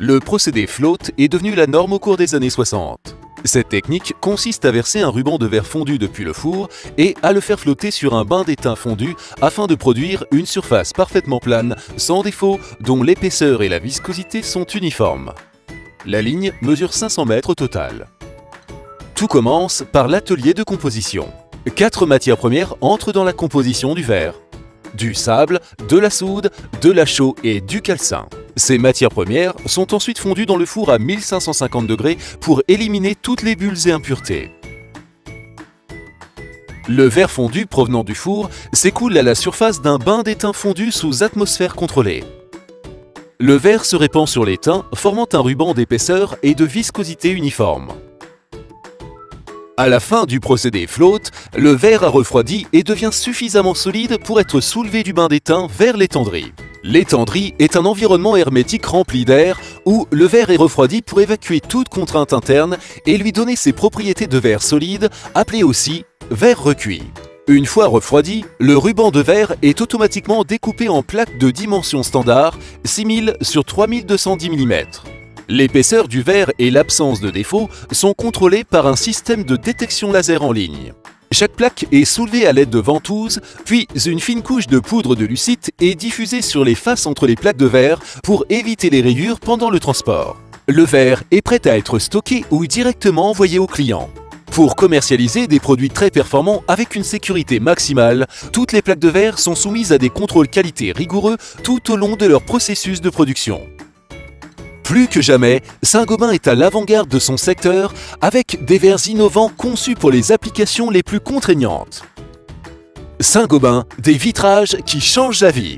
Le procédé float est devenu la norme au cours des années 60. Cette technique consiste à verser un ruban de verre fondu depuis le four et à le faire flotter sur un bain d'étain fondu afin de produire une surface parfaitement plane, sans défaut, dont l'épaisseur et la viscosité sont uniformes. La ligne mesure 500 mètres au total. Tout commence par l'atelier de composition. 4 matières premières entrent dans la composition du verre. Du sable, de la soude, de la chaux et du calcin. Ces matières premières sont ensuite fondues dans le four à 1550 degrés pour éliminer toutes les bulles et impuretés. Le verre fondu provenant du four s'écoule à la surface d'un bain d'étain fondu sous atmosphère contrôlée. Le verre se répand sur l'étain, formant un ruban d'épaisseur et de viscosité uniforme. À la fin du procédé float, le verre a refroidi et devient suffisamment solide pour être soulevé du bain d'étain vers l'étendrie. L'étendrie est un environnement hermétique rempli d'air où le verre est refroidi pour évacuer toute contrainte interne et lui donner ses propriétés de verre solide, appelées aussi verre recuit. Une fois refroidi, le ruban de verre est automatiquement découpé en plaques de dimension standard 6000 sur 3210 mm. L'épaisseur du verre et l'absence de défaut sont contrôlés par un système de détection laser en ligne. Chaque plaque est soulevée à l'aide de ventouses, puis une fine couche de poudre de lucite est diffusée sur les faces entre les plaques de verre pour éviter les rayures pendant le transport. Le verre est prêt à être stocké ou directement envoyé au client. Pour commercialiser des produits très performants avec une sécurité maximale, toutes les plaques de verre sont soumises à des contrôles qualité rigoureux tout au long de leur processus de production. Plus que jamais, Saint-Gobain est à l'avant-garde de son secteur avec des verres innovants conçus pour les applications les plus contraignantes. Saint-Gobain, des vitrages qui changent la vie.